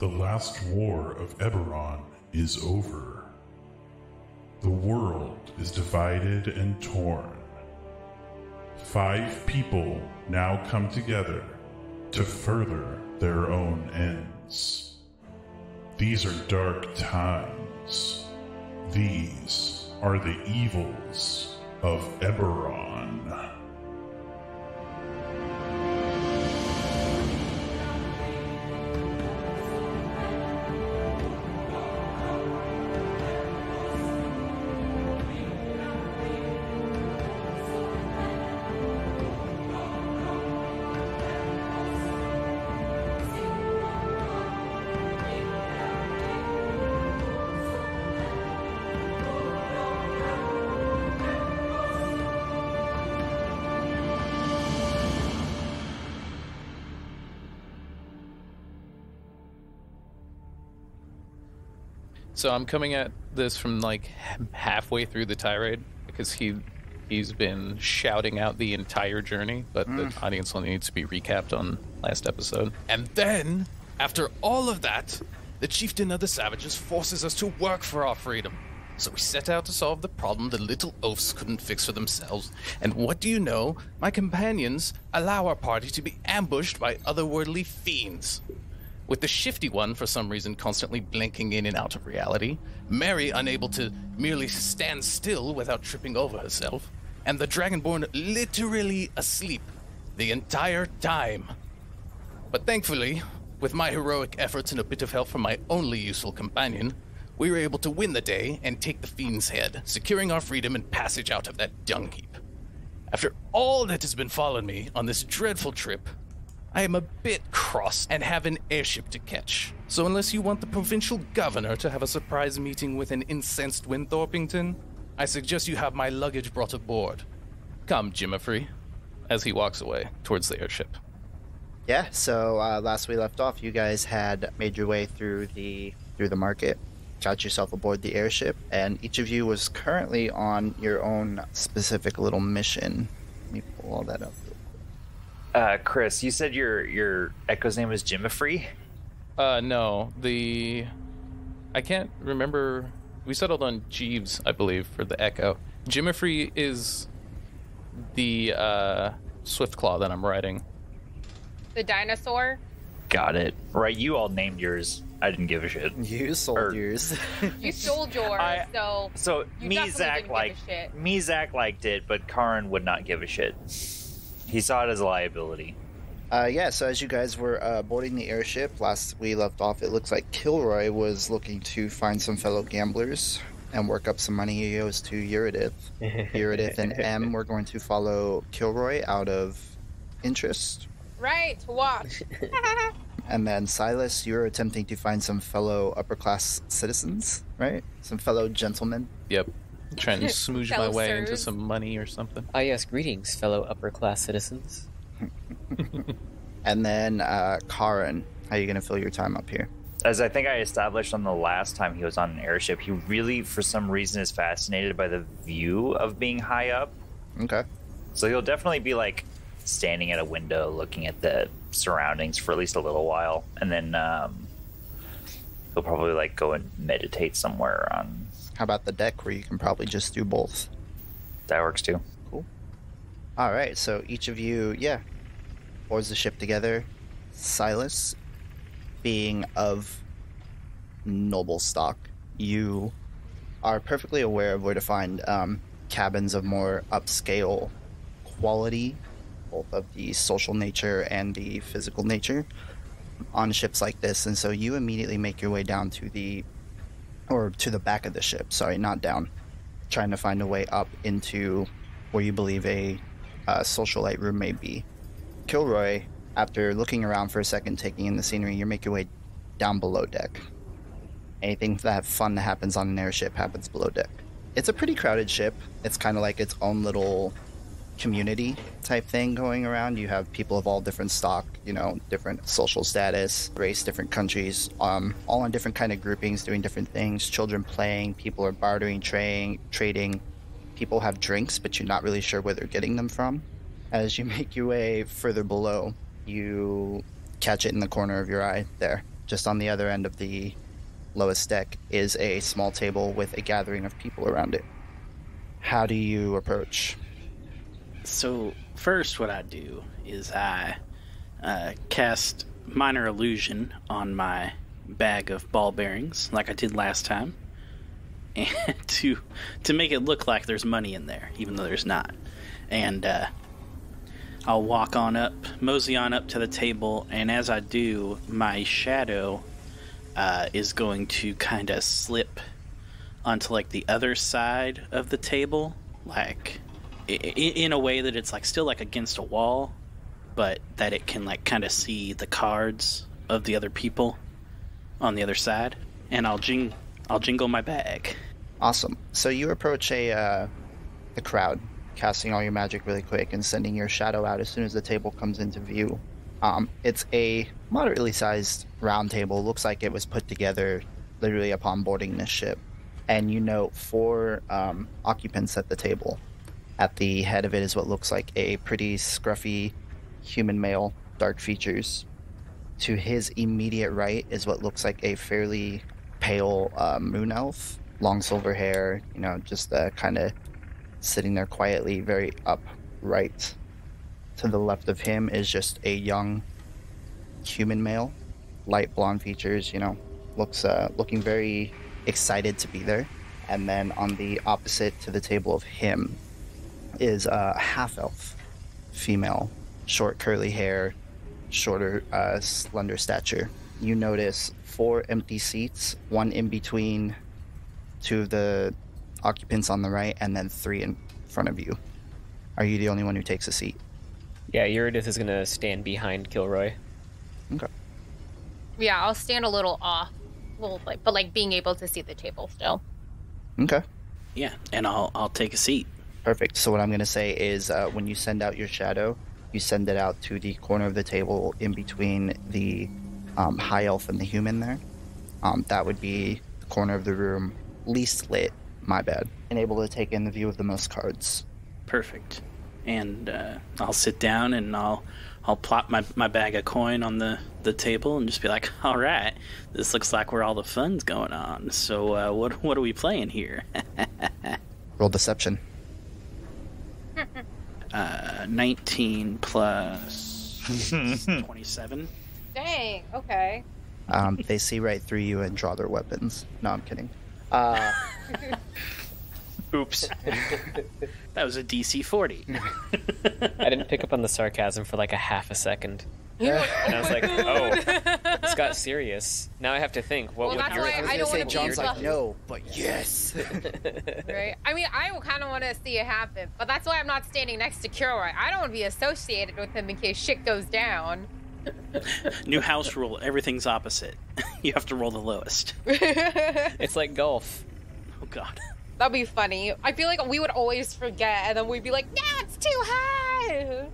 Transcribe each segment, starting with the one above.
The last war of Eberron is over. The world is divided and torn. 5 people now come together to further their own ends. These are dark times. These are the evils of Eberron. So I'm coming at this from like halfway through the tirade because he's been shouting out the entire journey, but the audience only needs to be recapped on last episode. And then, after all of that, the chieftain of the savages forces us to work for our freedom. So we set out to solve the problem the little oafs couldn't fix for themselves. And what do you know? My companions allow our party to be ambushed by otherworldly fiends. With the shifty one, for some reason, constantly blinking in and out of reality, Mary unable to merely stand still without tripping over herself, and the Dragonborn literally asleep the entire time. But thankfully, with my heroic efforts and a bit of help from my only useful companion, we were able to win the day and take the fiend's head, securing our freedom and passage out of that dung heap. After all that has befallen me on this dreadful trip, I am a bit cross and have an airship to catch. So unless you want the provincial governor to have a surprise meeting with an incensed Winthorpington, I suggest you have my luggage brought aboard. Come, Jimifrey, as he walks away towards the airship. Yeah, so last we left off, you guys had made your way through the market, got yourself aboard the airship, and each of you was currently on your own specific little mission. Let me pull all that up. Chris, you said your Echo's name was Jimifrey? No, I can't remember. We settled on Jeeves, I believe, for the Echo. Jimifrey is the Swiftclaw that I'm riding. The dinosaur? Got it. Right, you all named yours. I didn't give a shit. You sold yours. You sold yours, So you me, definitely Zach, didn't like give a shit. me, Zach liked it, but Karin would not give a shit. He saw it as a liability. Yeah, so as you guys were boarding the airship, last we left off, it looks like Kilroy was looking to find some fellow gamblers and work up some money he owes to Eurydice. Eurydice and M were going to follow Kilroy out of interest. Right, watch. And then Silas, you're attempting to find some fellow upper-class citizens, right? Some fellow gentlemen. Yep. Trying to smoosh my Fellow way sirs. into some money or something. Ah, yes, greetings, fellow upper-class citizens. And then Karin, how are you going to fill your time up here? As I think I established on the last time he was on an airship, he really, for some reason, is fascinated by the view of being high up. Okay. So he'll definitely be, like, standing at a window looking at the surroundings for at least a little while. And then he'll probably, like, go and meditate somewhere on... How about the deck where you can probably just do both? That works, too. Cool. All right, so each of you, boards the ship together. Silas, being of noble stock, you are perfectly aware of where to find cabins of more upscale quality, both of the social nature and the physical nature, on ships like this. And so you immediately make your way down to the back of the ship. Sorry, not down. Trying to find a way up into where you believe a socialite room may be. Kilroy, after looking around for a second, taking in the scenery, you make your way down below deck. Anything that fun that happens on an airship happens below deck. It's a pretty crowded ship. It's kind of like its own little community type thing going around. You have people of all different stock, different social status, race, different countries, all in different kind of groupings, doing different things. Children playing, people are bartering, trading. People have drinks, but you're not really sure where they're getting them from. As you make your way further below, you catch it in the corner of your eye there. just on the other end of the lowest deck, is a small table with a gathering of people around it. How do you approach? So first what I do is I cast Minor Illusion on my bag of ball bearings, like I did last time, and to make it look like there's money in there, even though there's not. And I'll walk on up, mosey on up to the table, and as I do, my shadow is going to kind of slip onto like the other side of the table, like in a way that it's like still like against a wall, but that it can like kind of see the cards of the other people on the other side, and I'll jingle my bag. Awesome. So you approach the crowd, casting all your magic really quick and sending your shadow out as soon as the table comes into view. It's a moderately sized round table. Looks like it was put together literally upon boarding this ship. And you note 4 occupants at the table. At the head of it is what looks like a pretty scruffy human male, dark features. To his immediate right is what looks like a fairly pale moon elf, long silver hair, just kind of sitting there quietly, very upright. To the left of him is just a young human male, light blonde features, looking very excited to be there. And then on the opposite to the table of him is a half-elf female, short curly hair, shorter slender stature. You notice 4 empty seats, 1 in between 2 of the occupants on the right, and then 3 in front of you. Are you the only one who takes a seat? Yeah, Eurydice is gonna stand behind Kilroy. Okay. Yeah, I'll stand a little off, but being able to see the table still. Okay. Yeah, and I'll take a seat. Perfect. So what I'm going to say is when you send out your shadow, you send it out to the corner of the table in between the high elf and the human there. That would be the corner of the room least lit, my bad, and able to take in the view of the most cards. Perfect. And I'll sit down and I'll plop my bag of coin on the table and just be like, all right, this looks like where all the fun's going on. So what are we playing here? Roll deception. 19 plus 27. Dang, okay. They see right through you and draw their weapons. No, I'm kidding. Oops. That was a DC 40. I didn't pick up on the sarcasm for like a half a second. You know, And I was like, oh, this got serious. Now I have to think, what Well, would that's your... why I don't want to be John's like, the- no, but yes. right? I mean, I kind of want to see it happen, but that's why I'm not standing next to Kilroy. I don't want to be associated with him in case shit goes down. New house rule, everything's opposite. You have to roll the lowest. It's like golf. Oh, God. That'd be funny. I feel like we would always forget, and then we'd be like, "No, it's too high."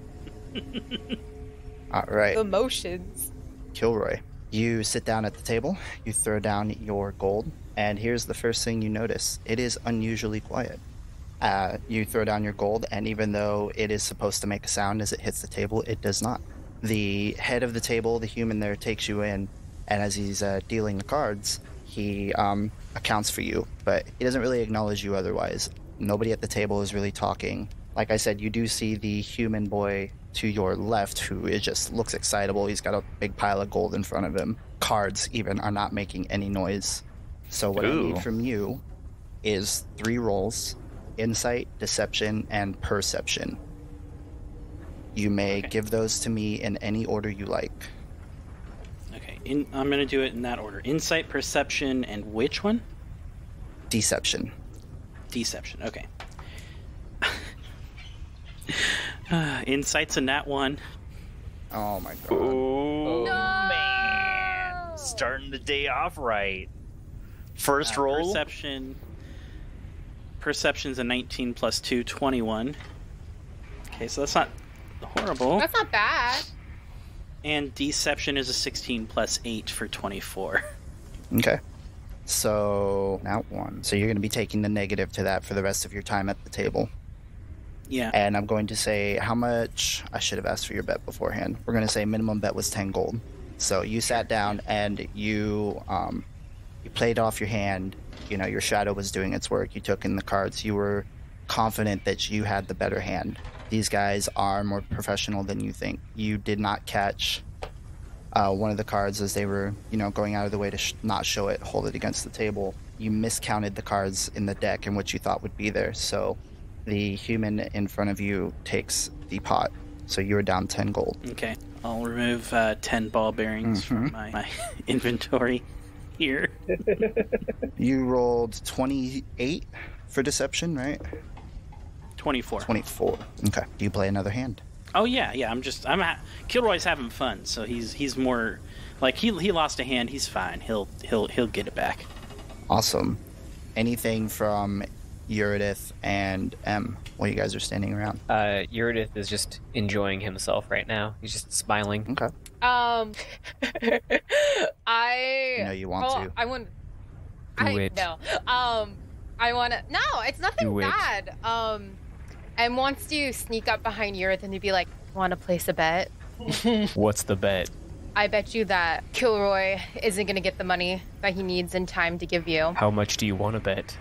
All right. Emotions. Kilroy, you sit down at the table, you throw down your gold, and here's the first thing you notice. It is unusually quiet. You throw down your gold, and even though it is supposed to make a sound as it hits the table, it does not. The head of the table, the human there, takes you in, and as he's dealing the cards, he accounts for you, but he doesn't really acknowledge you otherwise. Nobody at the table is really talking. Like I said, you do see the human boy to your left who just looks excitable. He's got a big pile of gold in front of him. Cards even are not making any noise. So what I need from you is 3 rolls: insight, deception, and perception. You may give those to me in any order you like. Okay, I'm going to do it in that order. Insight, perception, and which one? Deception. Deception, okay. Insight's a nat 1. Oh my god. Oh, No! man. Starting the day off right. First roll. Perception's a 19 plus 2, 21. Okay, so that's not horrible. That's not bad. And deception is a 16 plus 8 for 24. Okay. So, now 1. So you're going to be taking the negative to that for the rest of your time at the table. Yeah. And I'm going to say how much... I should have asked for your bet beforehand. We're going to say minimum bet was 10 gold. So you sat down and you played off your hand. You know, your shadow was doing its work. You took in the cards. You were confident that you had the better hand. These guys are more professional than you think. You did not catch one of the cards as they were, going out of the way to not show it, hold it against the table. You miscounted the cards in the deck and what you thought would be there. So the human in front of you takes the pot. So you were down 10 gold. Okay. I'll remove 10 ball bearings from my inventory here. You rolled 28 for deception, right? 24. 24. Okay. Do you play another hand? Oh yeah. Kilroy's having fun, so he's more like he lost a hand. He's fine. He'll get it back. Awesome. Anything from Eurydice and M while you guys are standing around? Eurydice is just enjoying himself right now. He's just smiling. Okay. I know you want to. I want. Do it. No. I want to. No, it's nothing Do it. bad. And wants to sneak up behind Eurydice and to be like, "Want to place a bet?" What's the bet? I bet you that Kilroy isn't going to get the money that he needs in time to give you. How much do you want to bet?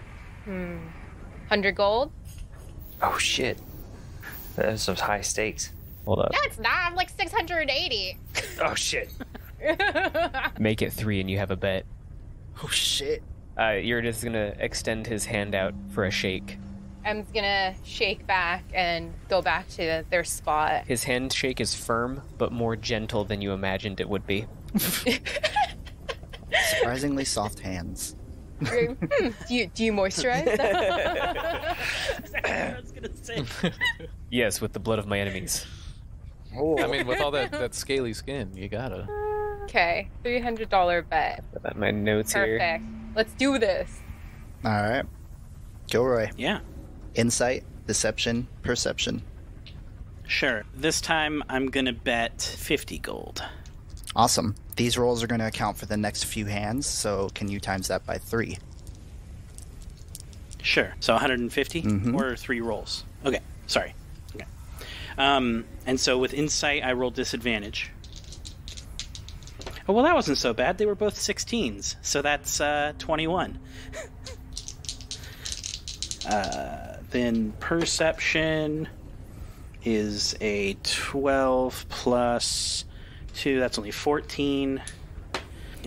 100 gold? Oh shit. Those some high stakes. Hold up. No, it's not. I'm like 680. Oh shit. Make it 3 and you have a bet. Oh shit. Eurydice is gonna extend his hand out for a shake. M's gonna shake back and go back to their spot. His handshake is firm, but more gentle than you imagined it would be. Surprisingly soft hands. Do you moisturize? I was gonna say. Yes, with the blood of my enemies. I mean, with all that scaly skin, you gotta. Okay, $300 bet. Got my notes here. Perfect. Let's do this. All right. Kilroy. Yeah. Insight, deception, perception. Sure. This time I'm gonna bet 50 gold. Awesome. These rolls are going to account for the next few hands, so can you times that by 3? Sure. So 150 Mhm. or 3 rolls. Okay. Sorry. Okay. And so with insight, I rolled disadvantage. Oh, well, that wasn't so bad. They were both 16s, so that's 21. Then perception is a 12 plus 2. That's only 14.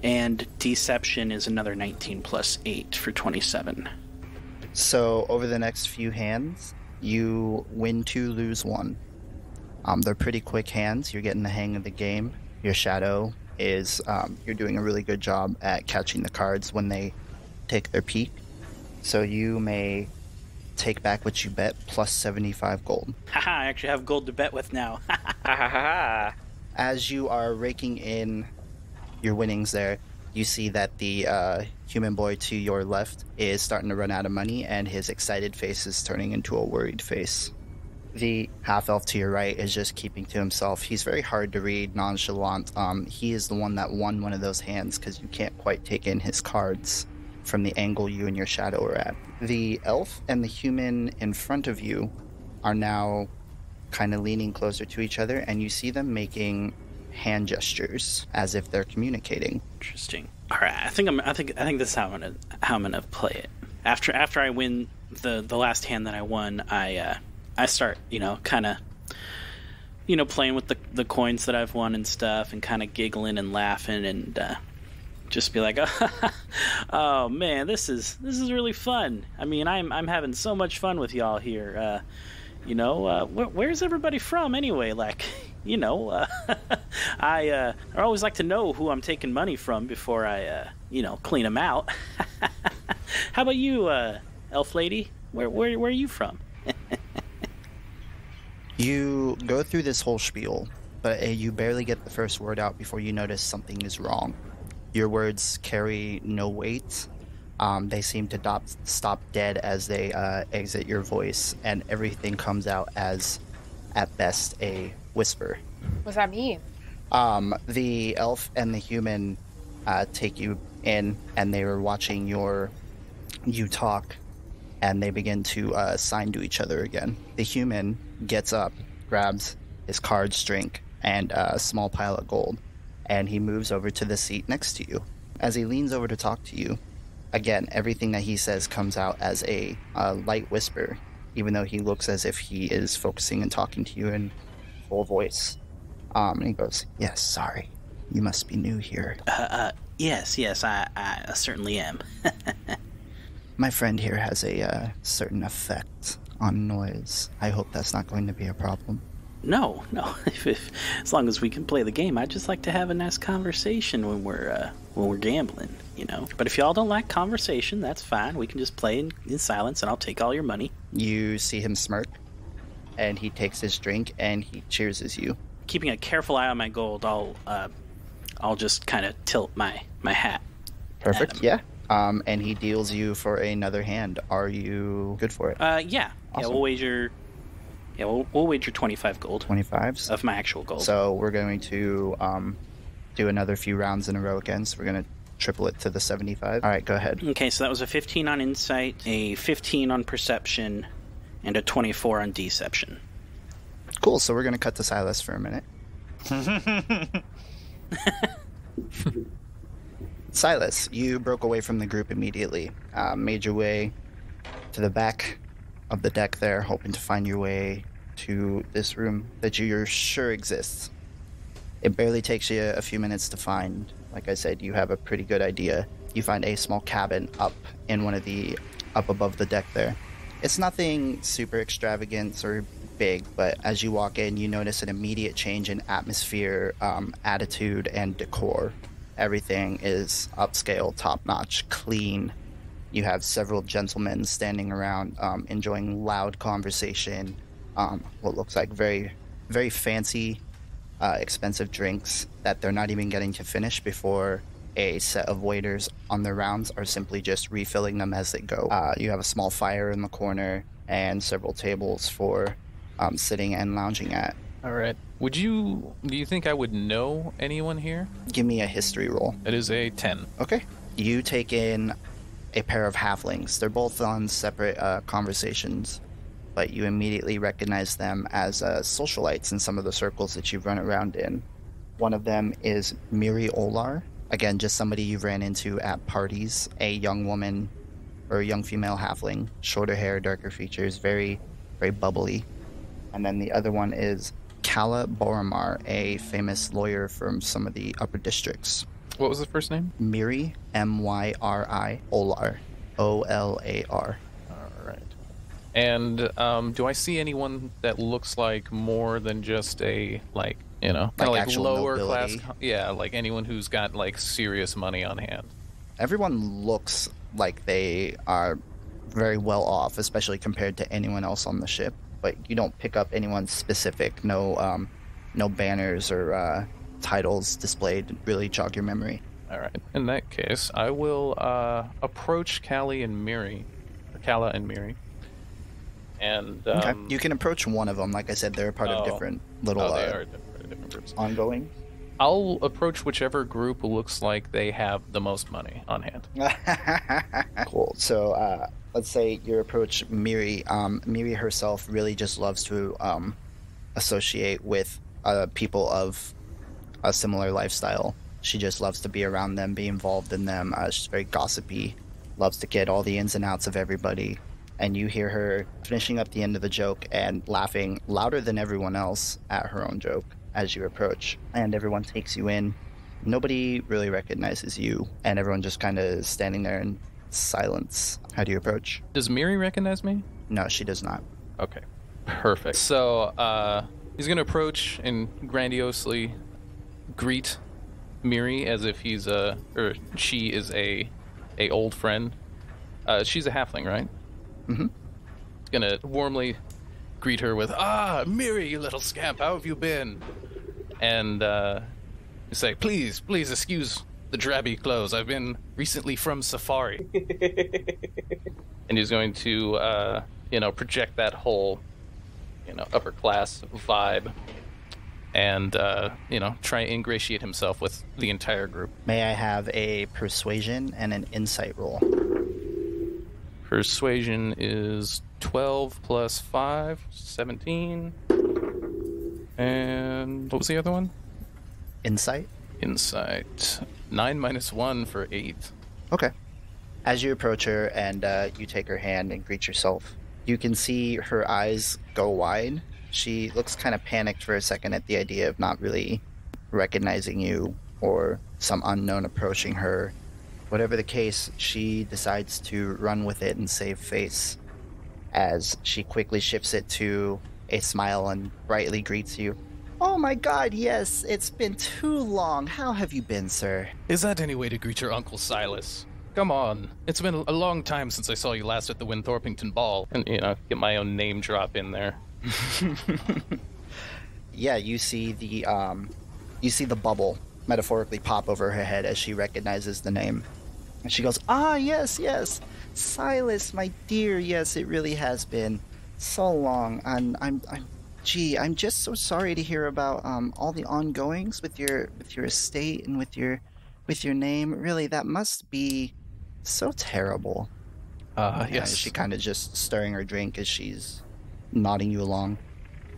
And deception is another 19 plus 8 for 27. So over the next few hands, you win 2, lose 1. They're pretty quick hands. You're getting the hang of the game. Your shadow is, you're doing a really good job at catching the cards when they take their peek. So you may take back what you bet plus 75 gold. Haha, I actually have gold to bet with now. Ha ha ha. As you are raking in your winnings there, you see that the human boy to your left is starting to run out of money, and his excited face is turning into a worried face. The half-elf to your right is just keeping to himself. He's very hard to read, nonchalant. He is the one that won one of those hands because you can't quite take in his cards from the angle you and your shadow are at. The elf and the human in front of you are now kind of leaning closer to each other, and you see them making hand gestures as if they're communicating. Interesting. All right, I think this is how I'm gonna play it. After I win the last hand that I won, I start kind of playing with the coins that I've won and stuff, and kind of giggling and laughing and just be like, oh man, this is really fun. I mean, I'm having so much fun with y'all here. Where's everybody from anyway? Like, I always like to know who I'm taking money from before I clean them out. How about you, elf lady? Where are you from? You go through this whole spiel, but you barely get the first word out before you notice something is wrong. Your words carry no weight. They seem to stop dead as they exit your voice, and everything comes out as, at best, a whisper. What's that mean? The elf and the human take you in, and they were watching you talk, and they begin to sign to each other again. The human gets up, grabs his cards, drink, and a small pile of gold, and he moves over to the seat next to you. As he leans over to talk to you, again, everything that he says comes out as a light whisper, even though he looks as if he is focusing and talking to you in full voice. And he goes, "Yes, sorry. You must be new here." Yes, I certainly am. My friend here has a certain effect on noise. I hope that's not going to be a problem. No. As long as we can play the game, I'd just like to have a nice conversation when we're gambling, you know. But if y'all don't like conversation, that's fine. We can just play in silence, and I'll take all your money. You see him smirk, and he takes his drink, and he cheerses you. Keeping a careful eye on my gold, I'll just kind of tilt my hat. Perfect, yeah. And he deals you for another hand. Are you good for it? Yeah. Awesome. Yeah, we'll wager... Yeah, we'll wager 25 gold. 25s? Of my actual gold. So we're going to do another few rounds in a row again. So we're going to triple it to the 75. All right, go ahead. Okay, so that was a 15 on insight, a 15 on perception, and a 24 on deception. Cool, so we're going to cut to Silas for a minute. Silas, you broke away from the group immediately. Made your way to the back of the deck there, hoping to find your way to this room that you're sure exists. It barely takes you a few minutes to find. Like I said, you have a pretty good idea. You find a small cabin up above the deck there. It's nothing super extravagant or big, but as you walk in, you notice an immediate change in atmosphere, attitude, and decor. Everything is upscale, top-notch, clean. You have several gentlemen standing around, enjoying loud conversation, what looks like very, very fancy, expensive drinks that they're not even getting to finish before a set of waiters on their rounds are simply just refilling them as they go. You have a small fire in the corner and several tables for sitting and lounging at. All right. Do you think I would know anyone here? Give me a history roll. It is a 10. Okay. You take in a pair of halflings. They're both on separate conversations, but you immediately recognize them as socialites in some of the circles that you've run around in. One of them is Miri Olar. Again, just somebody you ran into at parties. A young woman, or a young female halfling. Shorter hair, darker features, very, very bubbly. And then the other one is Kala Boromar, a famous lawyer from some of the upper districts. What was the first name? Miri, M-Y-R-I, Olar, O-L-A-R. All right. And do I see anyone that looks like more than just a, like, you know, kind of like lower nobility. class? Yeah, like anyone who's got, like, serious money on hand. Everyone looks like they are very well off, especially compared to anyone else on the ship. But you don't pick up anyone specific. No banners or titles displayed really jog your memory. All right. In that case, I will approach Kala and Miri. And okay. You can approach one of them. Like I said, they're part of different little they are different groups. Ongoing. I'll approach whichever group looks like they have the most money on hand. Cool. So let's say you approach Miri. Miri herself really just loves to associate with people of a similar lifestyle. She just loves to be around them, be involved in them. She's very gossipy, loves to get all the ins and outs of everybody. And you hear her finishing up the end of the joke and laughing louder than everyone else at her own joke as you approach. And everyone takes you in. Nobody really recognizes you, and everyone just kind of standing there in silence. How do you approach? Does Miri recognize me? No, she does not. Okay, perfect. So he's gonna approach and grandiosely greet Miri as if she is a old friend. She's a halfling, right? Mm-hmm. He's gonna warmly greet her with, Miri, you little scamp, how have you been? And say, please excuse the drabby clothes. I've been recently from safari. And he's going to, project that whole, upper class vibe and, try and ingratiate himself with the entire group. May I have a persuasion and an insight roll? Persuasion is 12 plus 5, 17. And what was the other one? Insight? Insight. 9 minus 1 for 8. Okay. As you approach her and you take her hand and greet yourself, you can see her eyes go wide. She looks kind of panicked for a second at the idea of not really recognizing you or some unknown approaching her. Whatever the case, she decides to run with it and save face as she quickly shifts it to a smile and brightly greets you. Oh my god, yes, it's been too long. How have you been, sir? Is that any way to greet your Uncle Silas? Come on. It's been a long time since I saw you last at the Winthorpington Ball. And, get my own name drop in there. Yeah, you see the bubble metaphorically pop over her head as she recognizes the name. And she goes, yes, Silas, my dear, yes, it really has been so long. And I'm just so sorry to hear about all the ongoings with your estate and with your name. Really, that must be so terrible. Yes. She kind of just stirring her drink as she's nodding you along.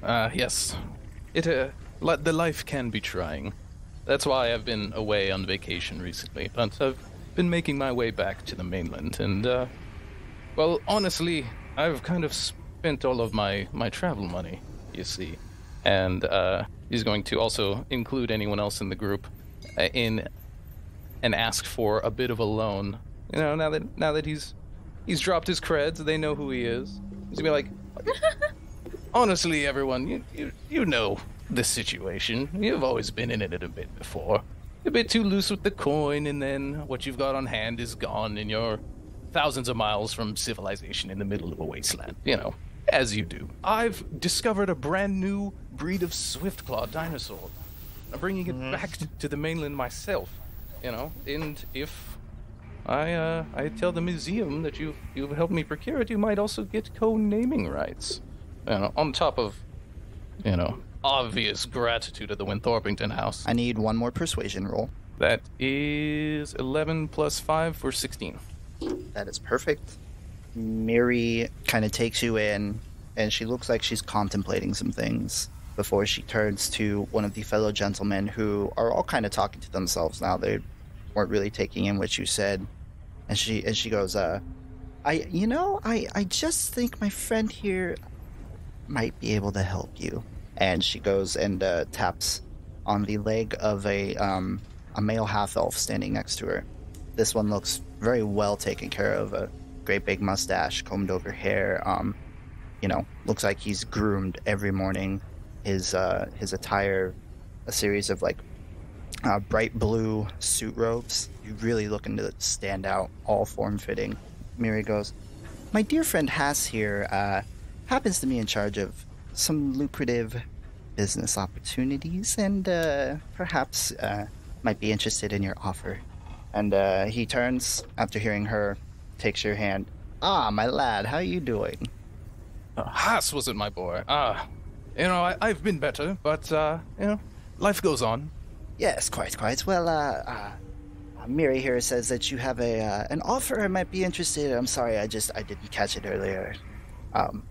Yes. The life can be trying. That's why I've been away on vacation recently, but I've been making my way back to the mainland, and, well, honestly, I've kind of spent all of my travel money, you see. And, he's going to also include anyone else in the group and ask for a bit of a loan. Now that he's dropped his creds, they know who he is. He's gonna be like, honestly, everyone, you know this situation. You've always been in it a bit before. A bit too loose with the coin, and then what you've got on hand is gone, and you're thousands of miles from civilization in the middle of a wasteland. As you do. I've discovered a brand new breed of swiftclaw dinosaur. I'm bringing it back to the mainland myself, and if I tell the museum that you've helped me procure it, you might also get co-naming rights. On top of, obvious gratitude of the Winthorpington house. I need one more persuasion roll. That is 11 plus 5 for 16. That is perfect. Miri kind of takes you in, and she looks like she's contemplating some things before she turns to one of the fellow gentlemen who are all kind of talking to themselves now. They weren't really taking in what you said. And she goes, I just think my friend here might be able to help you. And she goes and taps on the leg of a male half-elf standing next to her. This one looks very well taken care of. A great big mustache, combed over hair. Looks like he's groomed every morning. His attire, a series of bright blue suit robes. You really looking to stand out, all form-fitting. Miri goes, my dear friend Hass here happens to be in charge of some lucrative business opportunities, and perhaps might be interested in your offer. And he turns, after hearing her, takes your hand. My lad, how you doing? Haas, was it, my boy? I've been better, but, life goes on. Yes, quite. Well, Miri here says that you have an offer I might be interested in. I'm sorry, I didn't catch it earlier.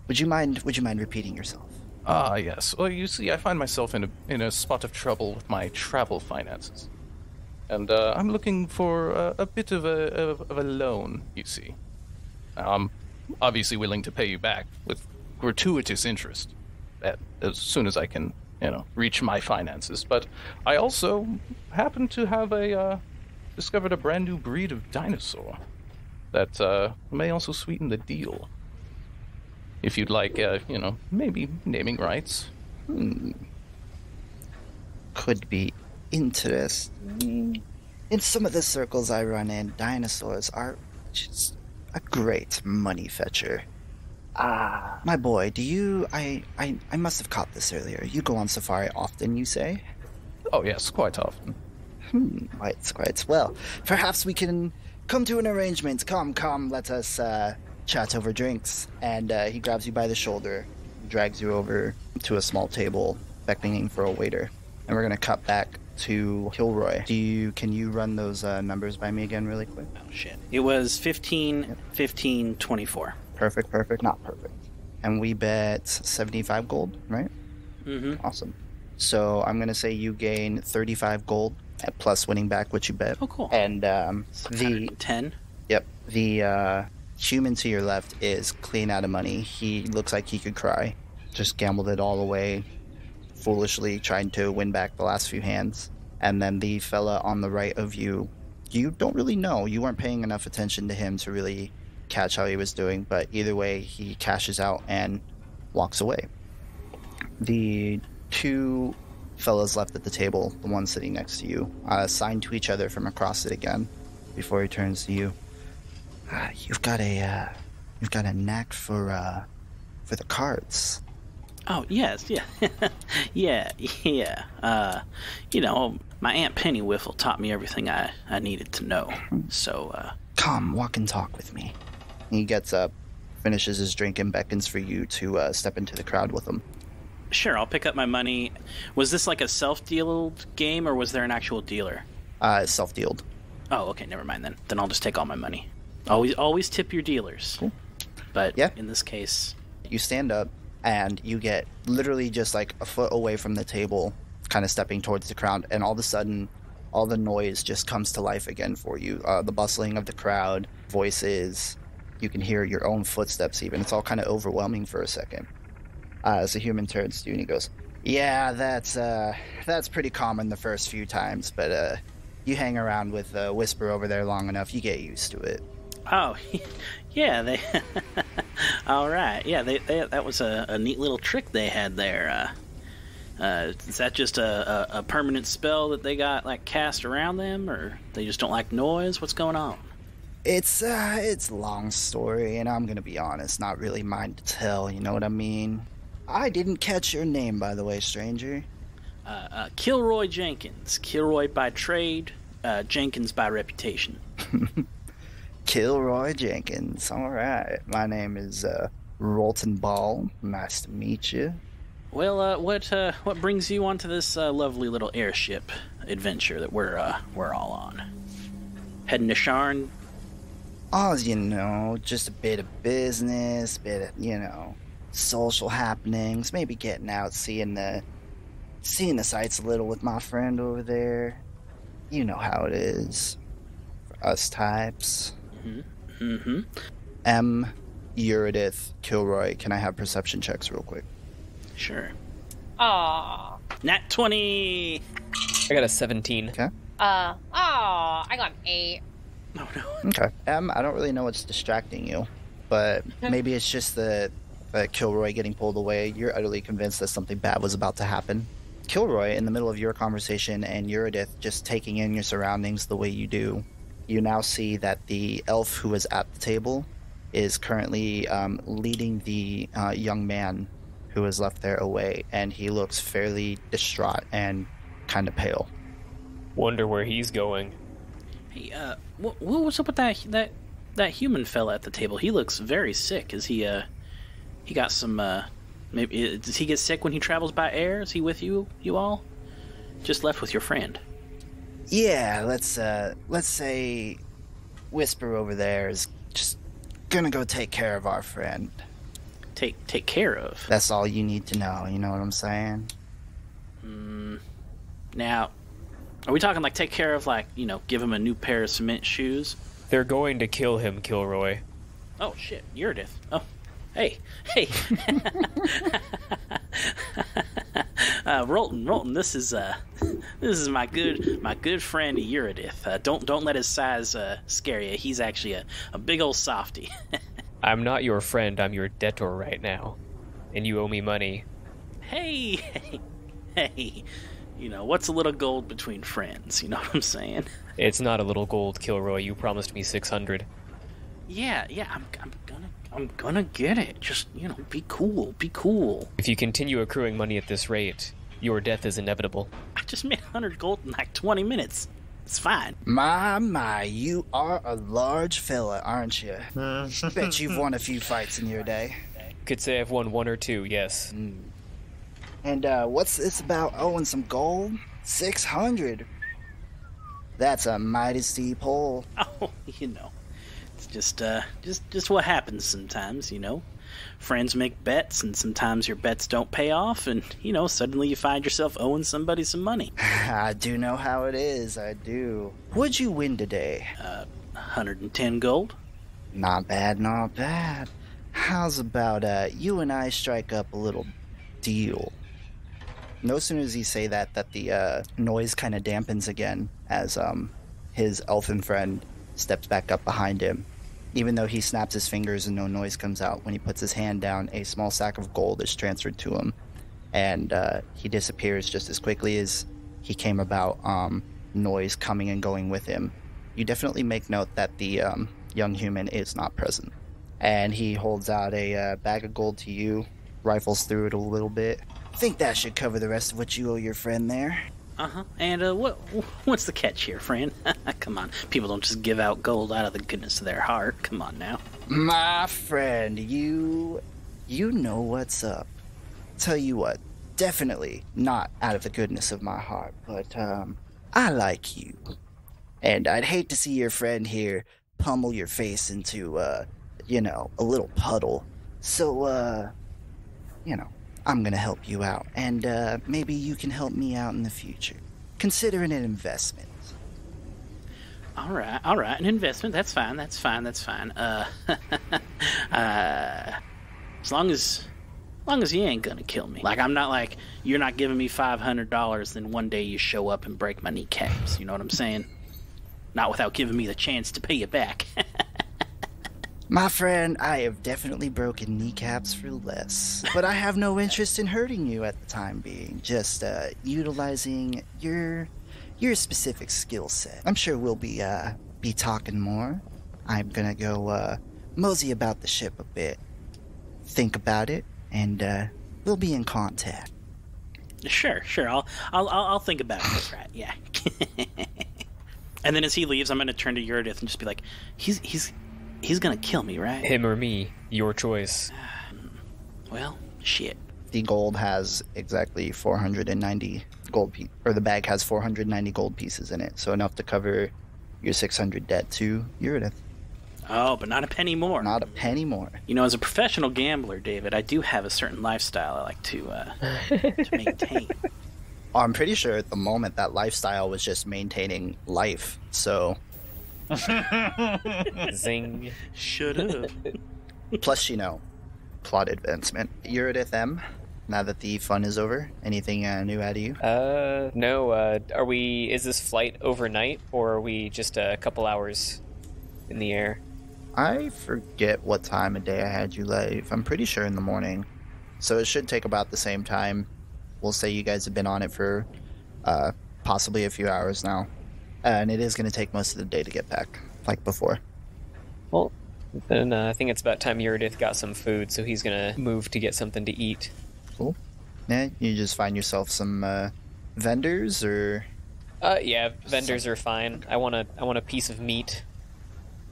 Would you mind repeating yourself? Yes. Well, you see, I find myself in a spot of trouble with my travel finances. And, I'm looking for a bit of a loan, you see. I'm obviously willing to pay you back with gratuitous interest as soon as I can, reach my finances. But I also happen to have discovered a brand new breed of dinosaur that may also sweeten the deal. If you'd like, maybe naming rights. Could be interesting. In some of the circles I run in, dinosaurs are just a great money fetcher. My boy, do you... I must have caught this earlier. You go on safari often, you say? Oh, yes, quite often. Quite. Well, perhaps we can come to an arrangement. Come, let us chat over drinks. And he grabs you by the shoulder, drags you over to a small table, beckoning for a waiter. And we're going to cut back to Kilroy. Can you run those numbers by me again really quick? Oh, shit. It was 15, 15, 24. Perfect. Not perfect. And we bet 75 gold, right? Mm-hmm. Awesome. So I'm going to say you gain 35 gold plus winning back what you bet. Oh, cool. And the 110. Yep. The human to your left is clean out of money. He looks like he could cry. Just gambled it all away, foolishly trying to win back the last few hands. And then the fella on the right of you, you don't really know. You weren't paying enough attention to him to really catch how he was doing. But either way, he cashes out and walks away. The two fellas left at the table, the one sitting next to you, sign to each other from across it again before he turns to you. You've got a knack for the cards. Oh, yes, yeah. yeah. My Aunt Pennywiffle taught me everything I needed to know. So, Come, walk and talk with me. He gets up, finishes his drink, and beckons for you to step into the crowd with him. Sure, I'll pick up my money. Was this like a self-dealed game, or was there an actual dealer? Self-dealed. Oh, okay, never mind then. Then I'll just take all my money. Always tip your dealers. Cool. But yeah. In this case... You stand up, and you get literally just like a foot away from the table, kind of stepping towards the crowd, and all of a sudden, all the noise just comes to life again for you. The bustling of the crowd, voices, you can hear your own footsteps even. It's all kind of overwhelming for a second. As the human turns to you and he goes, yeah, that's pretty common the first few times, but you hang around with Whisper over there long enough, you get used to it. Oh, yeah, they... All right, yeah, they that was a neat little trick they had there. Is that just a permanent spell that they got, like, cast around them, or they just don't like noise? What's going on? It's a long story, and I'm gonna be honest, not really mine to tell, you know what I mean? I didn't catch your name, by the way, stranger. Kilroy Jenkins. Kilroy by trade, Jenkins by reputation. Kilroy Jenkins. All right. My name is Rolton Ball. Nice to meet you. Well, what brings you onto this lovely little airship adventure that we're all on? Heading to Sharn? Oh, just a bit of business, bit of, social happenings, maybe getting out, seeing the sights a little with my friend over there. You know how it is for us types. Mm-hmm. M. Eurydice, Kilroy, can I have perception checks real quick? Sure. Aww. Nat 20! I got a 17. Okay. I got an 8. Oh, no. Okay. I don't really know what's distracting you, but maybe it's just the Kilroy getting pulled away. You're utterly convinced that something bad was about to happen. Kilroy, in the middle of your conversation, and Eurydice just taking in your surroundings the way you do, you now see that the elf who was at the table is currently leading the young man who was left there away, and he looks fairly distraught and kind of pale. Wonder where he's going. Hey, what's up with that human fella at the table? He looks very sick. Is he got some, maybe, does he get sick when he travels by air? Is he with you all? Just left with your friend. Yeah, let's say Whisper over there is just gonna go take care of our friend. Take care of? That's all you need to know, you know what I'm saying? Now, are we talking like take care of, like, give him a new pair of cement shoes? They're going to kill him, Kilroy. Oh, shit, Eurydice. Oh, hey. Rolton, this is my good friend Eurydice. Don't let his size scare you. He's actually a big old softy. I'm not your friend, I'm your debtor right now. And you owe me money. Hey. What's a little gold between friends? You know what I'm saying? It's not a little gold, Kilroy. You promised me 600. Yeah, I'm gonna get it. Just, be cool. If you continue accruing money at this rate, your death is inevitable. I just made 100 gold in like 20 minutes. It's fine. My, you are a large fella, aren't you? Bet you've won a few fights in your day. Could say I've won 1 or 2, yes. And what's this about owing some gold? 600. That's a mighty steep hole. Oh, it's just what happens sometimes, friends make bets, and sometimes your bets don't pay off, and, suddenly you find yourself owing somebody some money. I do know how it is, I do. What'd you win today? 110 gold? Not bad, not bad. How's about you and I strike up a little deal? No sooner does he say that the noise kind of dampens again as his elfin friend steps back up behind him. Even though he snaps his fingers and no noise comes out, when he puts his hand down, a small sack of gold is transferred to him, and he disappears just as quickly as he came about, noise coming and going with him. You definitely make note that the young human is not present. And he holds out a bag of gold to you, rifles through it a little bit. Think that should cover the rest of what you owe your friend there. Uh-huh. And what's the catch here, friend? Come on. People don't just give out gold out of the goodness of their heart. Come on now. My friend, you know what's up. Tell you what, definitely not out of the goodness of my heart, but I like you. And I'd hate to see your friend here pummel your face into, a little puddle. So, I'm gonna help you out, and maybe you can help me out in the future. Consider it an investment. All right, an investment. That's fine. As long as you ain't gonna kill me. Like, I'm not like, you're not giving me $500, then one day you show up and break my kneecaps. You know what I'm saying? Not without giving me the chance to pay you back. My friend, I have definitely broken kneecaps for less, but I have no interest in hurting you at the time being, just utilizing your specific skill set. I'm sure we'll be talking more. I'm gonna go mosey about the ship a bit, think about it, and we'll be in contact. Sure. I'll think about it. Right? Yeah. And then as he leaves, I'm gonna turn to Eurydice and just be like, He's gonna kill me, right? Him or me, your choice. Well, shit. The gold has exactly 490 gold or the bag has 490 gold pieces in it, so enough to cover your 600 debt to Eurydice. Oh, but not a penny more. Not a penny more. As a professional gambler, David, I do have a certain lifestyle I like to maintain. I'm pretty sure at the moment that lifestyle was just maintaining life, so... Zing. Should've. Plus, plot advancement. Eurydice M, now that the fun is over, anything new out of you? No, is this flight overnight, or are we just a couple hours in the air? I forget what time of day I had you leave. I'm pretty sure in the morning. So it should take about the same time. We'll say you guys have been on it for possibly a few hours now. And it is going to take most of the day to get back, like before. Well, then I think it's about time Eurydice got some food, so he's going to move to get something to eat. Cool. Yeah, you just find yourself some vendors, or... Yeah, vendors are fine. I want a piece of meat.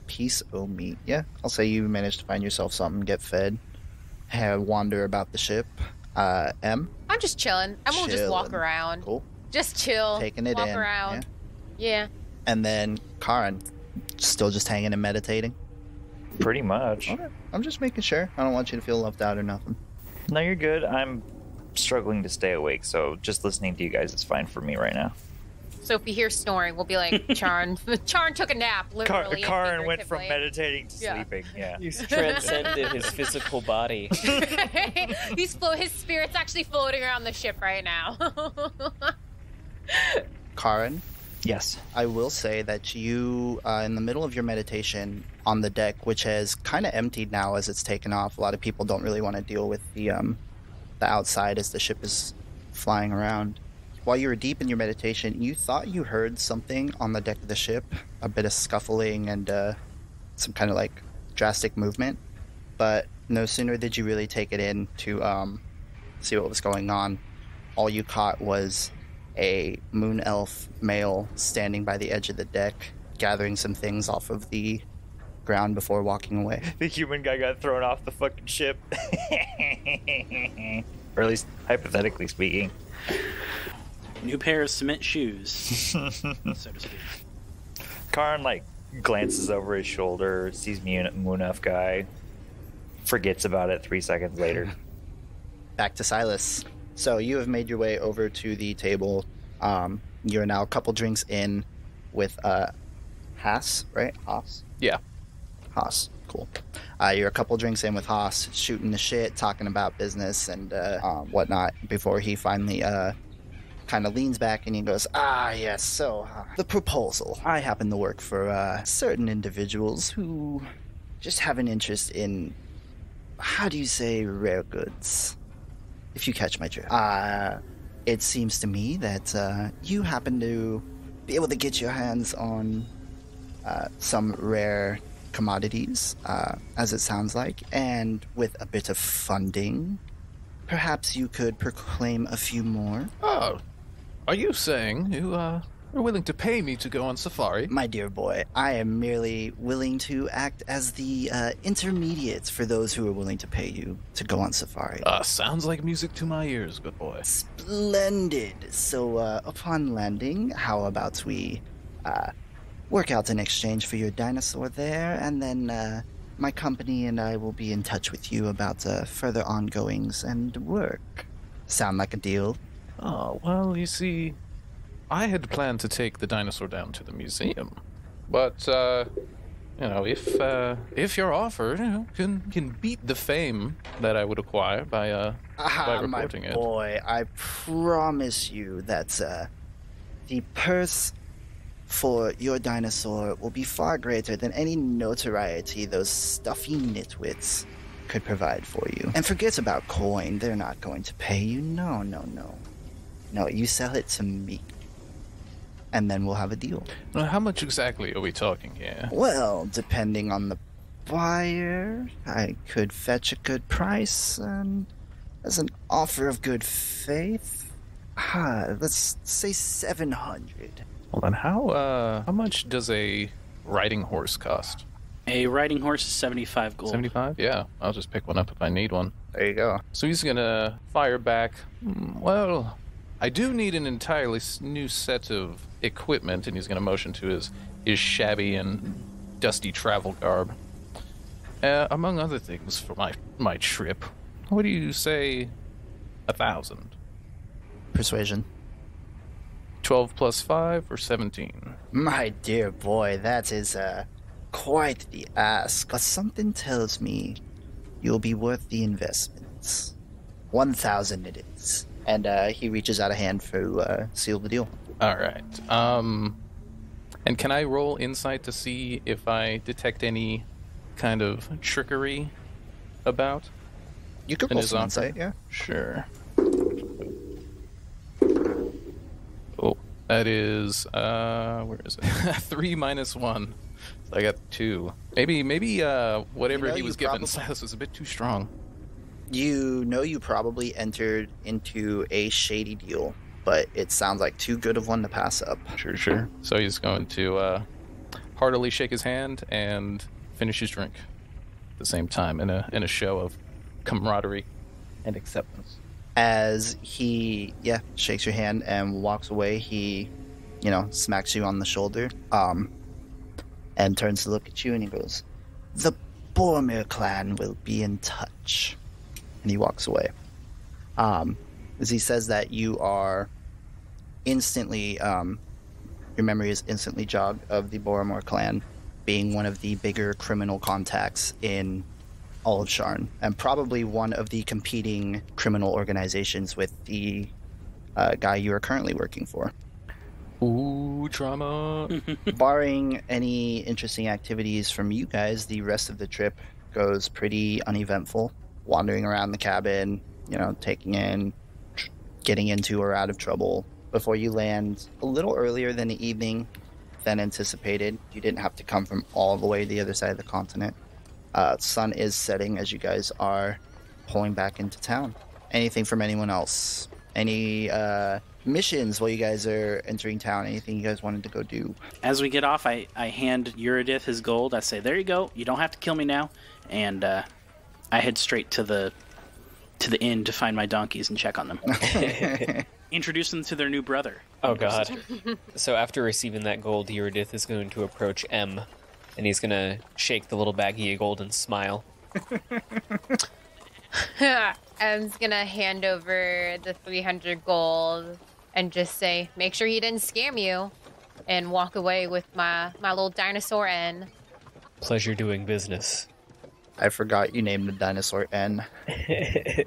Piece of meat, yeah. I'll say you managed to find yourself something, get fed, wander about the ship. M? I'm just chilling. I won't just walk around. Cool. Just chill. Taking it walk in. around. Yeah. And then Karen, still just hanging and meditating? Pretty much. Okay. I'm just making sure. I don't want you to feel left out or nothing. No, you're good. I'm struggling to stay awake, so just listening to you guys is fine for me right now. So if you hear snoring, we'll be like, Charn took a nap, literally. Karen went from meditating to sleeping. Yeah. He's transcended his physical body. His spirit's actually floating around the ship right now. Karen? Yes. I will say that you, in the middle of your meditation on the deck, which has kind of emptied now as it's taken off, a lot of people don't really want to deal with the outside as the ship is flying around. While you were deep in your meditation, you thought you heard something on the deck of the ship, a bit of scuffling and some kind of like drastic movement, but no sooner did you really take it in to see what was going on, all you caught was a moon elf male standing by the edge of the deck, gathering some things off of the ground before walking away. The human guy got thrown off the fucking ship. Or at least hypothetically speaking. New pair of cement shoes, so to speak. Karn, glances over his shoulder, sees Moon Elf guy, forgets about it 3 seconds later. Back to Silas. So you have made your way over to the table. You're now a couple drinks in with Haas, right? Haas? Yeah. Haas. Cool. You're a couple drinks in with Haas, shooting the shit, talking about business and whatnot, before he finally kind of leans back and he goes, yes, so the proposal. I happen to work for certain individuals who just have an interest in, how do you say, rare goods? If you catch my drift. It seems to me that you happen to be able to get your hands on some rare commodities, as it sounds like, and with a bit of funding, perhaps you could proclaim a few more. Oh, are you saying you are willing to pay me to go on safari? My dear boy, I am merely willing to act as the intermediate for those who are willing to pay you to go on safari. Sounds like music to my ears, good boy. Splendid. So, upon landing, how about we work out an exchange for your dinosaur there, and then my company and I will be in touch with you about further ongoings and work. Sound like a deal? Oh, well, you see, I had planned to take the dinosaur down to the museum. But, if your offer, can beat the fame that I would acquire by reporting my boy, I promise you that the purse for your dinosaur will be far greater than any notoriety those stuffy nitwits could provide for you. And forget about coin, they're not going to pay you. No. No, you sell it to me. And then we'll have a deal. Now, how much exactly are we talking here? Well, depending on the buyer, I could fetch a good price, and as an offer of good faith, let's say 700. Well, then how much does a riding horse cost? A riding horse is 75 gold. 75? Yeah, I'll just pick one up if I need one. There you go. So he's gonna fire back. Well, I do need an entirely new set of equipment, and he's gonna motion to his shabby and dusty travel garb. Among other things for my trip. What do you say? 1,000. Persuasion. 12 plus 5 or 17? My dear boy, that is quite the ask. But something tells me you'll be worth the investments. 1,000 it is. And he reaches out a hand to seal the deal. All right. And can I roll insight to see if I detect any kind of trickery about? You could in roll his some offer? insight, yeah. Sure. Oh, that is where is it? 3 minus 1. So I got 2. Maybe whatever he was given Silas was a bit too strong. You know you probably entered into a shady deal, but it sounds like too good of one to pass up. Sure. So he's going to heartily shake his hand and finish his drink at the same time in a show of camaraderie and acceptance. As he, shakes your hand and walks away, he, smacks you on the shoulder, and turns to look at you and he goes, "The Boromir clan will be in touch." And he walks away. As he says that, you are instantly, your memory is instantly jogged of the Boromir clan being one of the bigger criminal contacts in all of Sharn, and probably one of the competing criminal organizations with the guy you are currently working for. Ooh, drama. Barring any interesting activities from you guys, the rest of the trip goes pretty uneventful. Wandering around the cabin, taking in, getting into or out of trouble before you land a little earlier than the evening than anticipated. You didn't have to come from all the way to the other side of the continent. Sun is setting as you guys are pulling back into town. Anything from anyone else? Any missions while you guys are entering town? Anything you guys wanted to go do? As we get off, I hand Eurydice his gold. I say, "There you go. You don't have to kill me now." And I head straight to the inn to find my donkeys and check on them. Introduce them to their new brother. Oh, God. So after receiving that gold, Eurydice is going to approach M, and he's going to shake the little baggie of gold and smile. Em's gonna hand over the 300 gold and just say, make sure he didn't scam you, and walk away with my little dinosaur N. Pleasure doing business. I forgot you named the dinosaur N.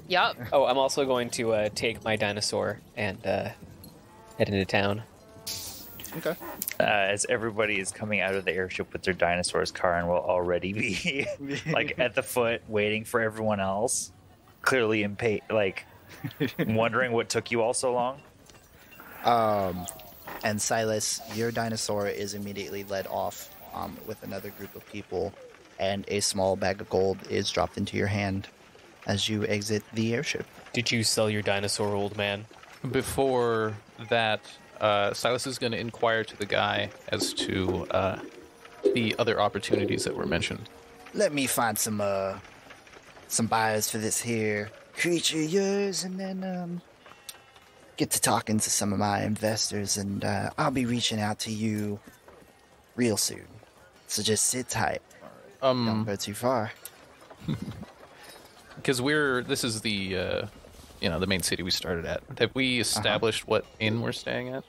Yup. Oh, I'm also going to take my dinosaur and head into town. Okay. As everybody is coming out of the airship with their dinosaurs, Karin will already be like at the foot, waiting for everyone else. Clearly like wondering what took you all so long. And Silas, your dinosaur is immediately led off with another group of people, and a small bag of gold is dropped into your hand as you exit the airship. Did you sell your dinosaur, old man? Before that, Silas is going to inquire to the guy as to the other opportunities that were mentioned. Let me find some buyers for this here creature of yours, and then get to talking to some of my investors, and I'll be reaching out to you real soon. So just sit tight. Don't go too far. Because this is the the main city we started at. Have we established what inn we're staying at?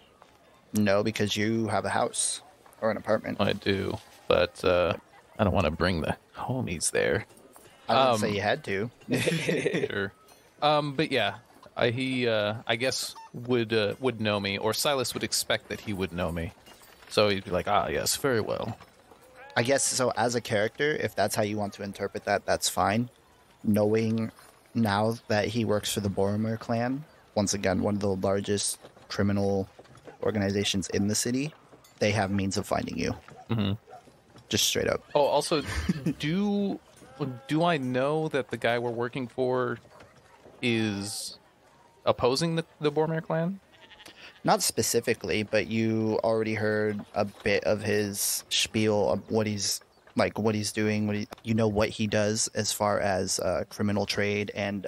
No, because you have a house or an apartment. I do, but I don't want to bring the homies there. I didn't say you had to. Sure. But yeah, he I guess would know me, or Silas would expect that he would know me. So he'd be like, yes, very well. I guess so. As a character, if that's how you want to interpret that, that's fine. Knowing now that he works for the Boromir clan, once again, one of the largest criminal organizations in the city, they have means of finding you. Mm-hmm. Just straight up. Oh, also, do I know that the guy we're working for is opposing the Boromir clan? Not specifically, but you already heard a bit of his spiel of what he's doing. What he does as far as criminal trade and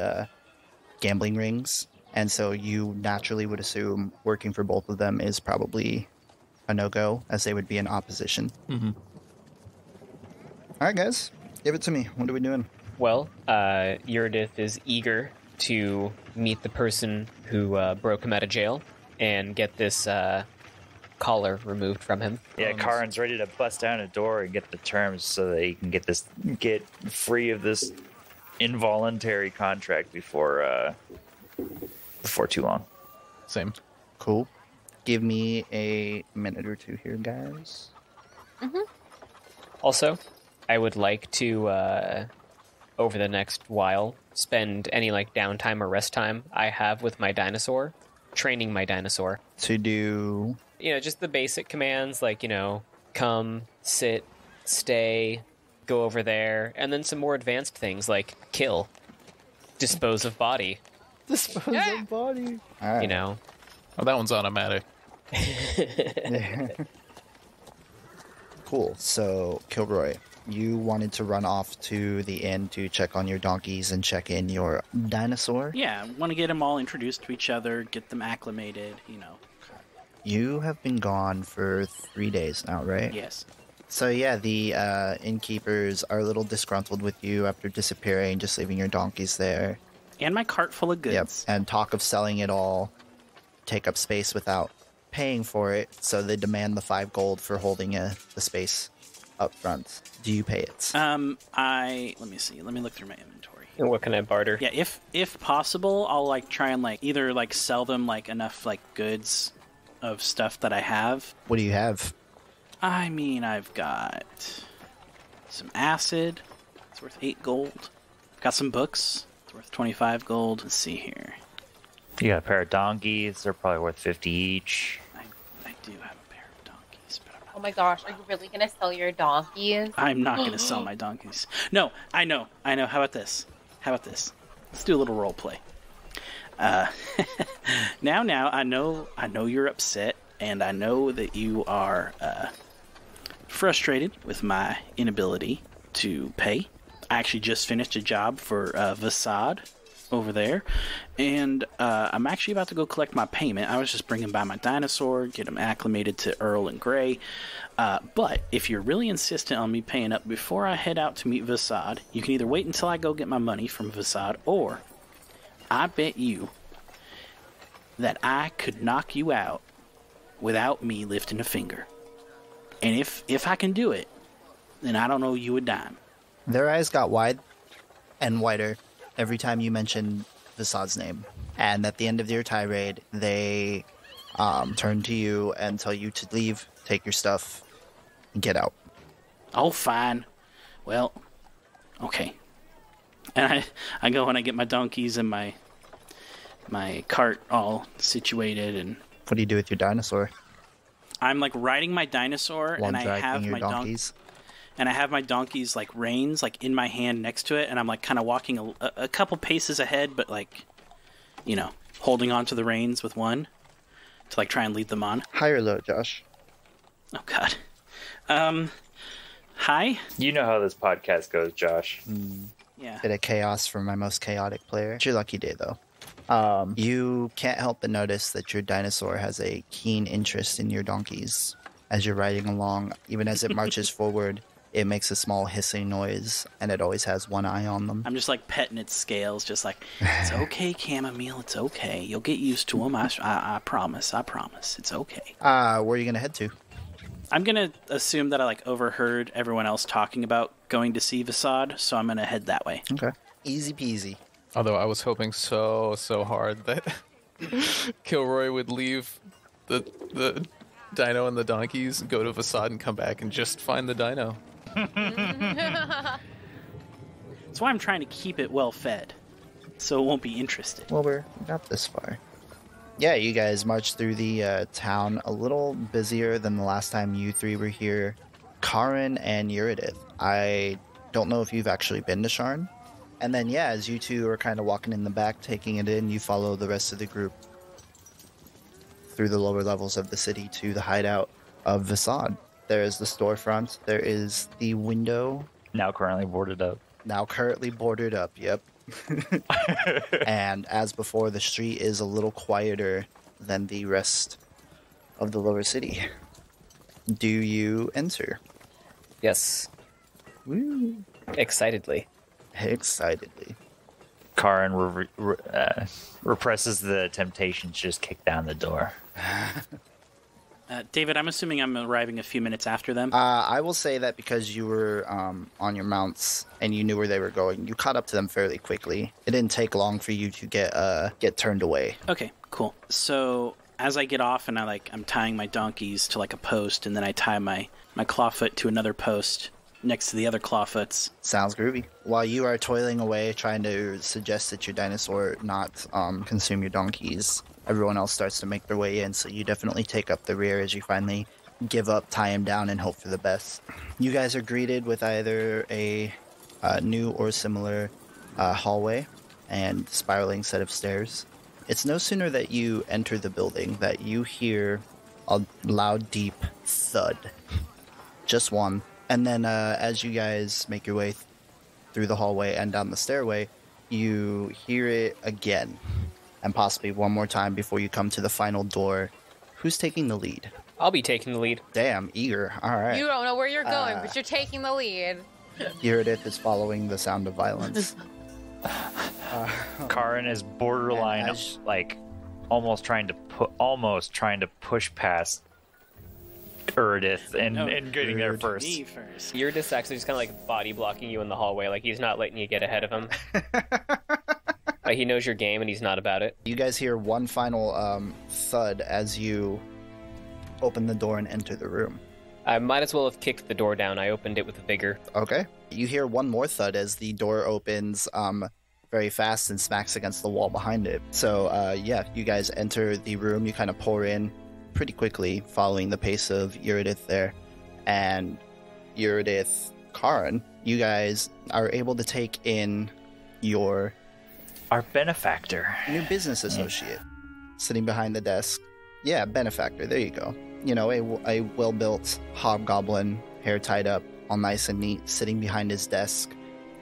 gambling rings, and so you naturally would assume working for both of them is probably a no-go, as they would be in opposition. Mm-hmm. All right, guys, give it to me. What are we doing? Well, Eurydice is eager to meet the person who broke him out of jail and get this collar removed from him. Yeah, Karin's ready to bust down a door and get the terms so that he can get free of this involuntary contract before too long. Same. Cool. Give me a minute or two here, guys. Mm-hmm. Also, I would like to, over the next while, spend any downtime or rest time I have with my dinosaur, training my dinosaur. To do... just the basic commands come, sit, stay, go over there, and then some more advanced things like kill, dispose of body. Dispose of body. All right. Oh, that one's automatic. Cool. So, Kilroy, you wanted to run off to the inn to check on your donkeys and check in your dinosaur? Yeah, want to get them all introduced to each other, get them acclimated, You have been gone for 3 days now, right? Yes. So yeah, the innkeepers are a little disgruntled with you after disappearing, just leaving your donkeys there. And my cart full of goods. Yep, and talk of selling it all, take up space without paying for it, so they demand the 5 gold for holding the space up front. Do you pay it? Let me see. Let me look through my inventory. And what can I barter? Yeah, if possible, I'll try and either sell them enough goods of stuff that I have. What do you have? I mean, I've got some acid. It's worth 8 gold. Got some books. It's worth 25 gold. Let's see here. You got a pair of donkeys. They're probably worth 50 each. I do have a pair of donkeys, but Oh my gosh, are you really gonna sell your donkeys? I'm not going to sell my donkeys. No, I know. How about this? Let's do a little role play. Now, I know you're upset, and I know that you are frustrated with my inability to pay. I actually just finished a job for Vasad over there, and I'm actually about to go collect my payment. I was just bringing by my dinosaur, get him acclimated to Earl and Gray. But if you're really insistent on me paying up before I head out to meet Vasad, you can either wait until I go get my money from Vasad, or I bet you that I could knock you out without me lifting a finger. And if I can do it, then I don't owe you a dime. Their eyes got wide and wider every time you mentioned Vasad's name. And at the end of your tirade, they turn to you and tell you to leave, take your stuff, and get out. Oh, fine. Well, okay. And I go and I get my donkeys and my cart all situated, and What do you do with your dinosaur? I'm like riding my dinosaur, While and I dragging have your my donkeys? and I have my donkey's like reins like in my hand next to it, and I'm like kind of walking a couple paces ahead, but like, you know, holding on to the reins with one to like try and lead them on. High or low, Josh? Oh God. Hi. You know how this podcast goes, Josh. Yeah. Bit of chaos for my most chaotic player. It's your lucky day, though. You can't help but notice that your dinosaur has a keen interest in your donkeys. As you're riding along, even as it marches forward, it makes a small hissing noise, and it always has one eye on them. I'm just like petting its scales, just like, it's okay, Chamomile, it's okay. You'll get used to them. I promise. It's okay. Where are you going to head to? I'm going to assume that I like overheard everyone else talking about going to see Vasad, so I'm going to head that way. Okay. Easy peasy. Although I was hoping so hard that Kilroy would leave the dino and the donkeys, go to Vasad and come back and just find the dino. That's why I'm trying to keep it well fed, so it won't be interested. Well, we're not this far. Yeah, you guys marched through the town a little busier than the last time you three were here. Karin and Eurydice. I don't know if you've actually been to Sharn. And then, yeah, as you two are kind of walking in the back, taking it in, you follow the rest of the group through the lower levels of the city to the hideout of Vasad. There is the storefront. There is the window. Now currently boarded up. Now currently boarded up, yep. And as before, the street is a little quieter than the rest of the lower city. Do you enter? Yes. Woo. Excitedly. Excitedly. Karin represses the temptation to just kick down the door. David, I'm assuming I'm arriving a few minutes after them. I will say that because you were on your mounts and you knew where they were going, you caught up to them fairly quickly. It didn't take long for you to get turned away. Okay, cool. So as I get off and I'm tying my donkeys to like a post, and then I tie my clawfoot to another post next to the other clawfoots. Sounds groovy. While you are toiling away, trying to suggest that your dinosaur not consume your donkeys, everyone else starts to make their way in, so you definitely take up the rear as you finally give up, tie him down, and hope for the best. You guys are greeted with either a new or similar hallway and spiraling set of stairs. It's no sooner that you enter the building that you hear a loud, deep thud. Just one. And then as you guys make your way through the hallway and down the stairway, you hear it again. And possibly one more time before you come to the final door. Who's taking the lead? I'll be taking the lead. Damn, eager. All right. You don't know where you're going, but you're taking the lead. Eurydice is following the sound of violence. Karin is borderline, like almost trying to push past Eurydice and getting there first. Me first. You're just actually just kind of like body blocking you in the hallway, like he's not letting you get ahead of him. Like he knows your game and he's not about it. You guys hear one final thud as you open the door and enter the room. I might as well have kicked the door down. I opened it with vigor. Okay. You hear one more thud as the door opens very fast and smacks against the wall behind it. So, yeah, you guys enter the room. You kind of pour in pretty quickly, following the pace of Eurydice there. And Eurydice, Karin, you guys are able to take in our benefactor. new business associate sitting behind the desk. Yeah, benefactor. There you go. You know, a well-built hobgoblin, hair tied up, all nice and neat, sitting behind his desk.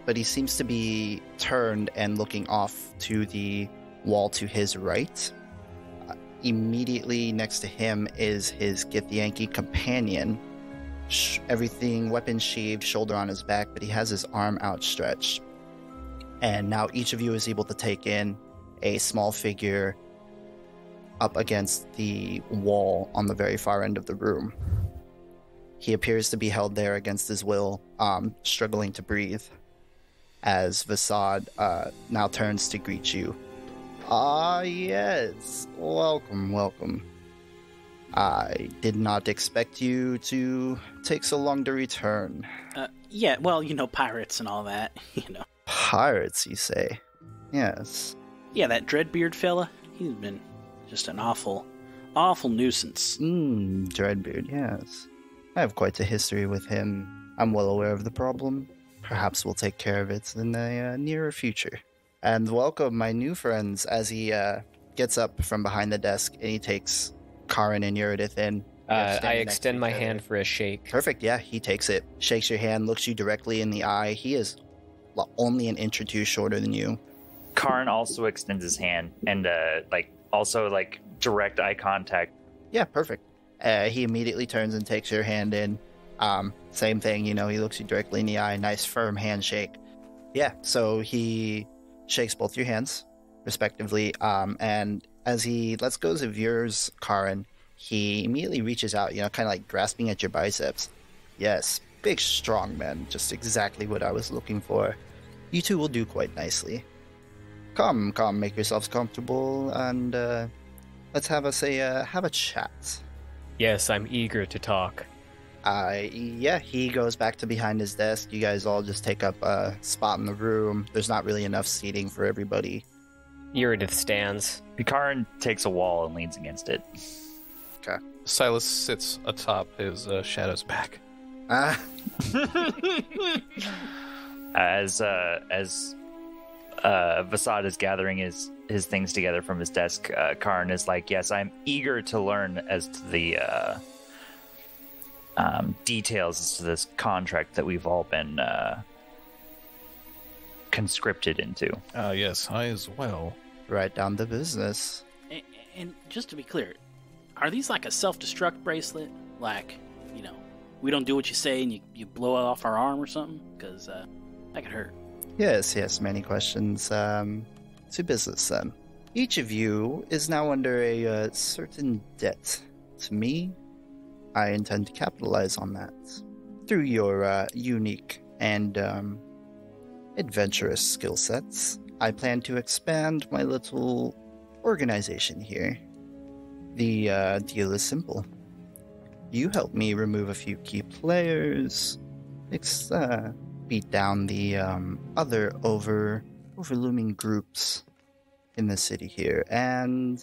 But he seems to be turned and looking off to the wall to his right. Immediately next to him is his Githyanki companion. Everything weapon sheathed, shoulder on his back, but he has his arm outstretched. And now each of you is able to take in a small figure up against the wall on the very far end of the room. He appears to be held there against his will, struggling to breathe, as Vasad now turns to greet you. Ah, yes. Welcome, welcome. I did not expect you to take so long to return. Yeah, well, pirates and all that, Pirates, you say? Yes. Yeah, that Dreadbeard fella, he's been just an awful nuisance. Dreadbeard, yes. I have quite a history with him. I'm well aware of the problem. Perhaps we'll take care of it in the nearer future. And welcome, my new friends, as he gets up from behind the desk and he takes Karin and Eurydice in. I extend my hand for a shake. Perfect, yeah, he takes it, shakes your hand, looks you directly in the eye. He is only an inch or two shorter than you. Karn also extends his hand and also direct eye contact. Yeah, perfect. He immediately turns and takes your hand in. Same thing, he looks you directly in the eye, nice firm handshake. Yeah, so he shakes both your hands, respectively, and as he lets go of yours, Karin, he immediately reaches out, kind of like grasping at your biceps. Yes, big, strong man, just exactly what I was looking for. You two will do quite nicely. Come, make yourselves comfortable, and let's have a chat. Yes, I'm eager to talk. Yeah, he goes back to behind his desk. You guys all just take up a spot in the room. There's not really enough seating for everybody. Eurydice stands. Karn takes a wall and leans against it. Okay. Silas sits atop his shadow's back. As Vasad is gathering his things together from his desk, Karn is like, yes, I'm eager to learn as to the details as to this contract that we've all been conscripted into. Yes, I as well. Right down to business. And just to be clear, are these like a self-destruct bracelet? Like, we don't do what you say and you blow off our arm or something? Because that could hurt. Yes, many questions. To business, then. Each of you is now under a certain debt. To me, I intend to capitalize on that. Through your unique and adventurous skill sets, I plan to expand my little organization here. The deal is simple. You help me remove a few key players, beat down the other overlooming groups in the city here, and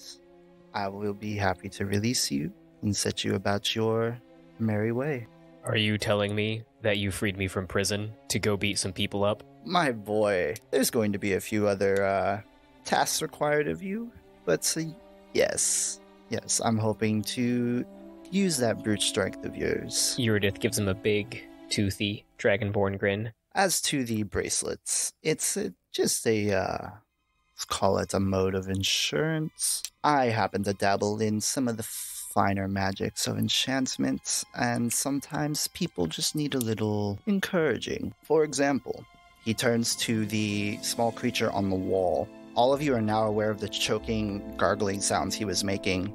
I will be happy to release you and set you about your merry way. Are you telling me that you freed me from prison to go beat some people up? My boy, there's going to be a few other tasks required of you, but yes, I'm hoping to use that brute strength of yours. Eurydice gives him a big, toothy, dragonborn grin. As to the bracelets, it's just let's call it a mode of insurance. I happen to dabble in some of the finer magics of enchantments, and sometimes people just need a little encouraging. For example, he turns to the small creature on the wall. All of you are now aware of the choking, gargling sounds he was making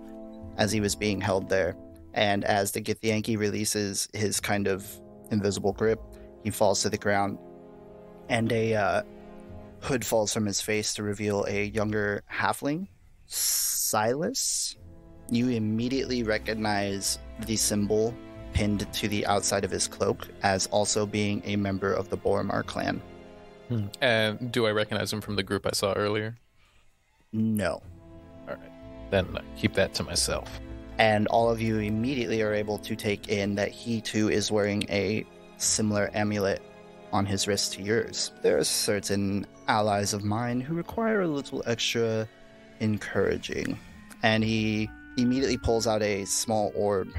as he was being held there. And as the Githyanki releases his kind of invisible grip, he falls to the ground, and a hood falls from his face to reveal a younger halfling. Silas? You immediately recognize the symbol pinned to the outside of his cloak as also being a member of the Boromar clan. And do I recognize him from the group I saw earlier? No. All right. Then keep that to myself. And all of you immediately are able to take in that he too is wearing a similar amulet on his wrist to yours. There are certain allies of mine who require a little extra encouraging. And he immediately pulls out a small orb,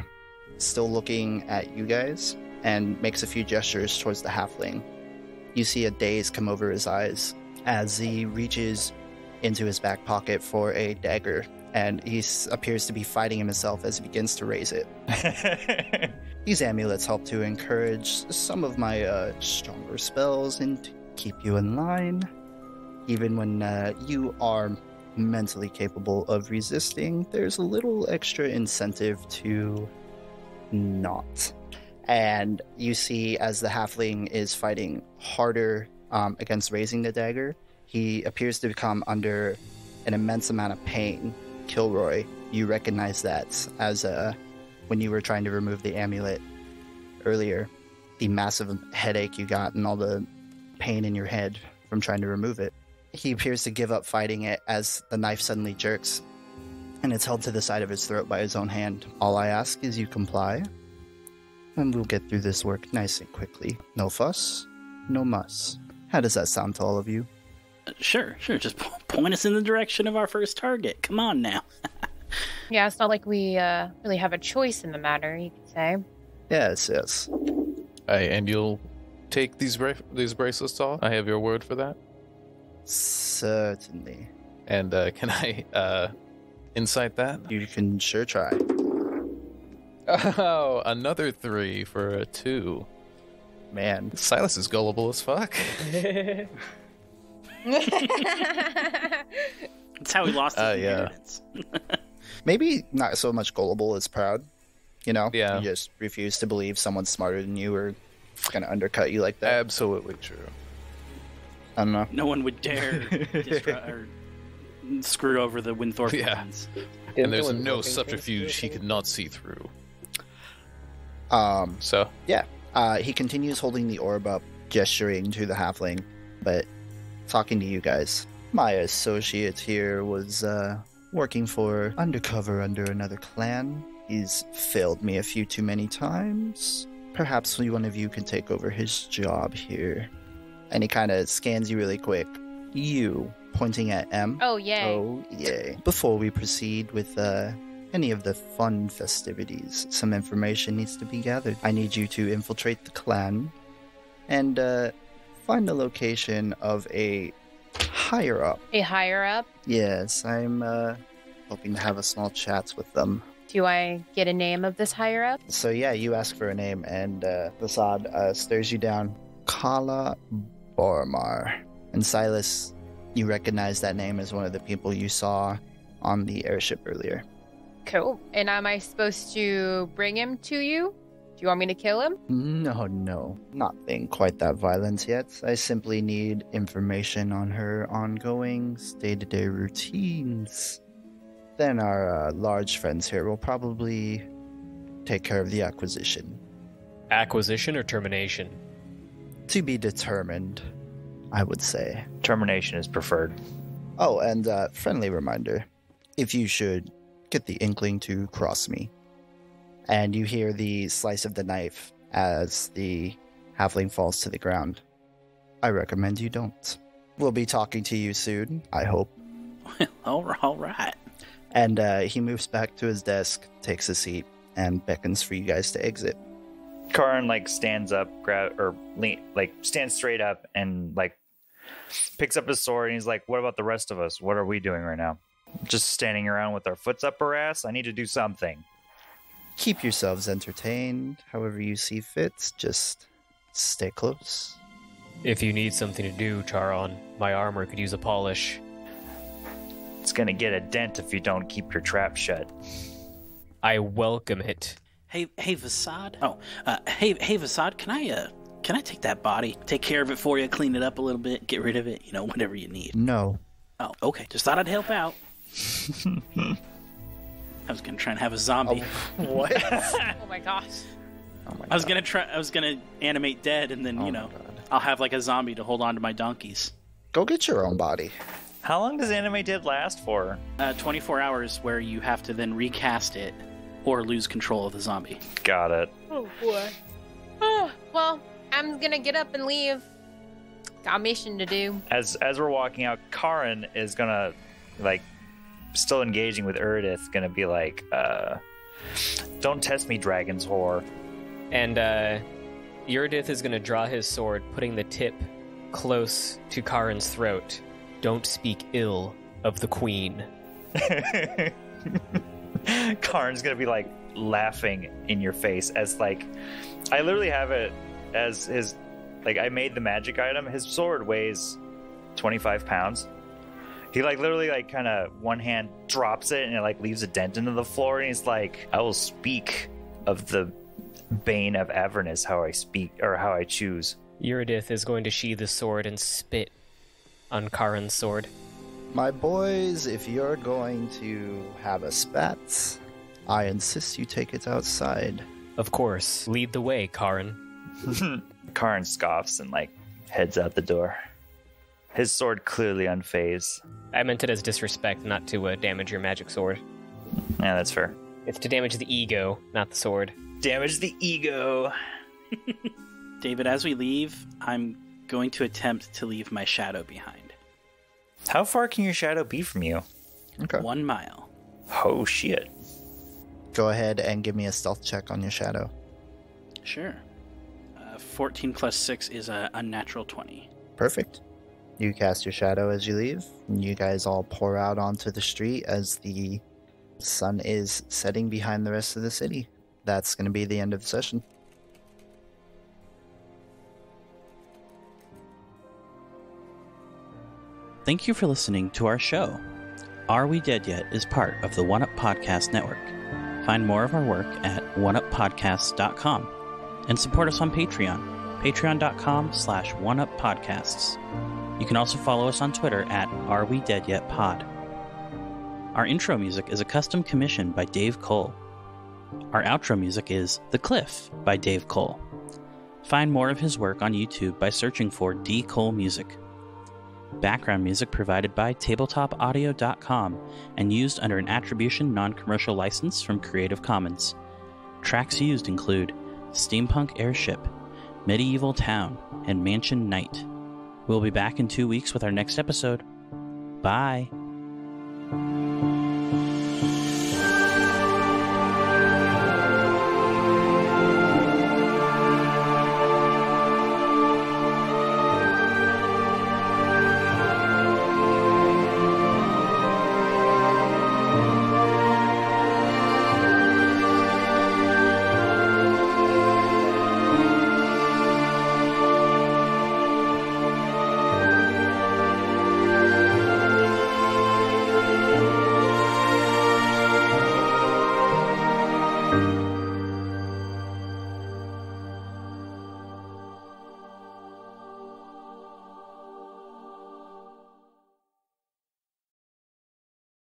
still looking at you guys, and makes a few gestures towards the halfling. You see a daze come over his eyes as he reaches into his back pocket for a dagger, and he appears to be fighting himself as he begins to raise it. These amulets help to encourage some of my stronger spells and to keep you in line, even when you are mentally capable of resisting. There's a little extra incentive to not. And you see, as the halfling is fighting harder against raising the dagger, he appears to become under an immense amount of pain. Kilroy, you recognize that as when you were trying to remove the amulet earlier, the massive headache you got and all the pain in your head from trying to remove it. He appears to give up fighting it as the knife suddenly jerks, and it's held to the side of his throat by his own hand. All I ask is you comply, and we'll get through this work nice and quickly. No fuss, no muss. How does that sound to all of you? Sure. Just point us in the direction of our first target. Come on now. Yeah, it's not like we really have a choice in the matter, you could say. Yes. And you'll take these bracelets off? I have your word for that? Certainly. And can I insight that? You can sure try. Oh, another 3 for a 2. Man. Silas is gullible as fuck. That's how he lost his inheritance. Maybe not so much gullible as proud. You know? Yeah. You just refuse to believe someone's smarter than you or going to undercut you like that. Absolutely true. I don't know. No one would dare screw over the Winthorpe Yeah. ones. And there's no subterfuge he could not see through. So He continues holding the orb up, gesturing to the halfling, but talking to you guys. My associate here was working for undercover under another clan. He's failed me a few too many times. Perhaps one of you can take over his job here. And he kind of scans you really quick. You, pointing at M. Oh, yay. Oh, yay. Before we proceed with any of the fun festivities, some information needs to be gathered. I need you to infiltrate the clan and find the location of a higher up. A higher up? Yes, I'm hoping to have a small chat with them. Do I get a name of this higher up? So yeah, you ask for a name, and Vasad stares you down. Kala Bormar. And Silas, you recognize that name as one of the people you saw on the airship earlier. Cool. And am I supposed to bring him to you? Do you want me to kill him? No. Not being quite that violent yet. I simply need information on her ongoing day-to-day routines. Then our large friends here will probably take care of the acquisition. Acquisition or termination? To be determined, I would say. Termination is preferred. Oh, and friendly reminder, if you should get the inkling to cross me, and you hear the slice of the knife as the halfling falls to the ground, I recommend you don't. We'll be talking to you soon, I hope. All right. And he moves back to his desk, takes a seat, and beckons for you guys to exit. Karin stands up, stands straight up and picks up his sword and he's like, "What about the rest of us? What are we doing right now? Just standing around with our foots up our ass? I need to do something." Keep yourselves entertained, however you see fit. Just stay close. If you need something to do, Charon, my armor could use a polish. It's gonna get a dent if you don't keep your trap shut. I welcome it. Hey, Vasad. Hey, Vasad. Can I take that body, take care of it for you, clean it up a little bit, get rid of it, whatever you need? No. Oh, okay. Just thought I'd help out. I was gonna try and have a zombie. Oh, what? Oh my gosh. Oh my I was gonna animate dead, and then God. I'll have a zombie to hold on to my donkeys. Go get your own body. How long does Anime Dead last for? 24 hours, where you have to then recast it or lose control of the zombie. Got it. Oh boy. Oh, well, I'm gonna get up and leave. Got a mission to do. As we're walking out, Karin is gonna still engaging with Erdith, gonna be like, "Don't test me, dragon's whore." And Eurydice is going to draw his sword, putting the tip close to Karin's throat. Don't speak ill of the Queen. Karn's gonna be like laughing in your face as like I literally have it as his like I made the magic item. His sword weighs 25 pounds. He like literally like kind of one hand drops it and it like leaves a dent into the floor and he's like, I will speak of the bane of Avernus how I speak or how I choose. Eurydice is going to sheathe his sword and spit on Karin's sword. My boys, if you're going to have a spat, I insist you take it outside. Of course. Lead the way, Karin. Karin scoffs and like heads out the door. His sword clearly unfazed. I meant it as disrespect, not to damage your magic sword. Yeah, that's fair. It's to damage the ego, not the sword. Damage the ego. David, as we leave, I'm going to attempt to leave my shadow behind. How far can your shadow be from you? Okay. 1 mile. Oh, shit. Go ahead and give me a stealth check on your shadow. Sure. 14 plus 6 is a unnatural 20. Perfect. You cast your shadow as you leave, and you guys all pour out onto the street as the sun is setting behind the rest of the city. That's going to be the end of the session. Thank you for listening to our show. Are We Dead Yet is part of the One Up Podcast Network. Find more of our work at oneuppodcasts.com and support us on Patreon, patreon.com/oneuppodcasts. You can also follow us on Twitter at Are We Dead Yet Pod. Our intro music is a custom commission by Dave Cole. Our outro music is The Cliff by Dave Cole. Find more of his work on YouTube by searching for D. Cole Music. Background music provided by tabletopaudio.com and used under an attribution non-commercial license from Creative Commons. Tracks used include Steampunk Airship, Medieval Town, and Mansion Night. We'll be back in 2 weeks with our next episode. Bye!